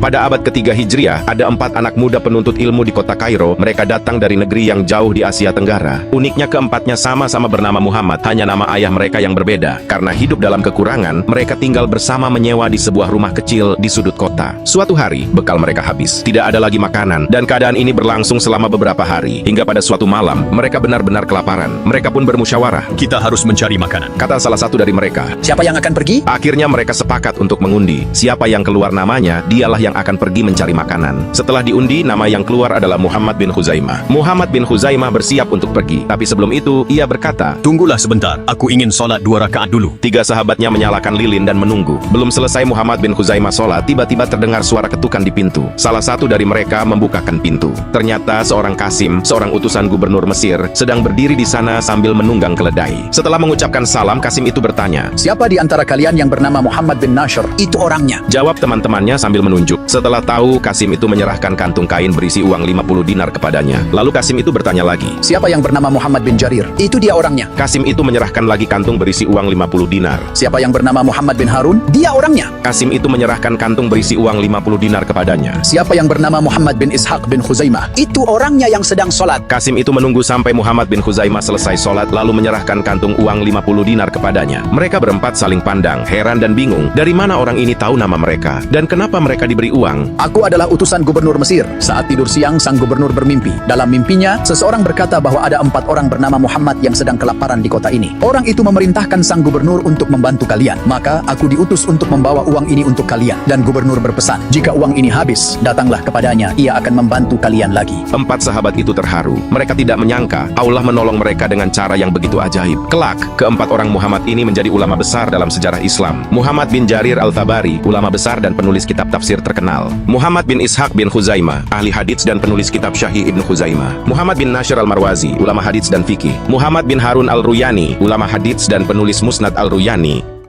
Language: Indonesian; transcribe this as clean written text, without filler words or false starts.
Pada abad ketiga Hijriah, ada 4 anak muda penuntut ilmu di kota Kairo. Mereka datang dari negeri yang jauh di Asia Tenggara. Uniknya keempatnya sama-sama bernama Muhammad, hanya nama ayah mereka yang berbeda. Karena hidup dalam kekurangan, mereka tinggal bersama menyewa di sebuah rumah kecil di sudut kota. Suatu hari, bekal mereka habis. Tidak ada lagi makanan, dan keadaan ini berlangsung selama beberapa hari. Hingga pada suatu malam, mereka benar-benar kelaparan. Mereka pun bermusyawarah. Kita harus mencari makanan. Kata salah satu dari mereka. Siapa yang akan pergi? Akhirnya mereka sepakat untuk mengundi. Siapa yang keluar namanya, dialah yang akan pergi mencari makanan. Setelah diundi, nama yang keluar adalah Muhammad bin Khuzaimah. Muhammad bin Khuzaimah bersiap untuk pergi. Tapi sebelum itu, ia berkata, Tunggulah sebentar, aku ingin sholat 2 rakaat dulu. 3 sahabatnya menyalakan lilin dan menunggu. Belum selesai Muhammad bin Khuzaimah sholat, tiba-tiba terdengar suara ketukan di pintu. Salah satu dari mereka membukakan pintu. Ternyata seorang Qasim, seorang utusan gubernur Mesir, sedang berdiri di sana sambil menunggang keledai. Setelah mengucapkan salam, Qasim itu bertanya, Siapa di antara kalian yang bernama Muhammad bin Nashr? Itu orangnya. Jawab teman-temannya sambil menunjuk. Setelah tahu, Qasim itu menyerahkan kantung kain berisi uang 50 dinar kepadanya. Lalu Qasim itu bertanya lagi. Siapa yang bernama Muhammad bin Jarir? Itu dia orangnya. Qasim itu menyerahkan lagi kantung berisi uang 50 dinar. Siapa yang bernama Muhammad bin Harun? Dia orangnya. Qasim itu menyerahkan kantung berisi uang 50 dinar kepadanya. Siapa yang bernama Muhammad bin Ishaq bin Khuzaimah? Itu orangnya yang sedang sholat. Qasim itu menunggu sampai Muhammad bin Khuzaimah selesai sholat lalu menyerahkan kantung uang 50 dinar kepadanya. Mereka berempat saling pandang, heran dan bingung. Dari mana orang ini tahu nama mereka? Dan kenapa mereka diberi uang? Aku adalah utusan gubernur Mesir. Saat tidur siang, sang gubernur bermimpi. Dalam mimpinya, seseorang berkata bahwa ada 4 orang bernama Muhammad yang sedang kelaparan di kota ini. Orang itu memerintahkan sang gubernur untuk membantu kalian. Maka aku diutus untuk membawa uang ini untuk kalian. Dan gubernur berpesan, jika uang ini habis, datanglah kepadanya. Ia akan membantu kalian lagi. 4 sahabat itu terharu. Mereka tidak menyangka Allah menolong mereka dengan cara yang begitu ajaib. Kelak, keempat orang Muhammad ini menjadi ulama besar dalam sejarah Islam. Muhammad bin Jarir al-Tabari, ulama besar dan penulis kitab tafsir terkenal. Muhammad bin Ishaq bin Khuzaimah, ahli hadits dan penulis kitab Syahih Ibnu Khuzaimah. Muhammad bin Nashr al-Marwazi, ulama hadits dan fikih. Muhammad bin Harun al-Ruyani, ulama hadits dan penulis Musnad al-Ruyani.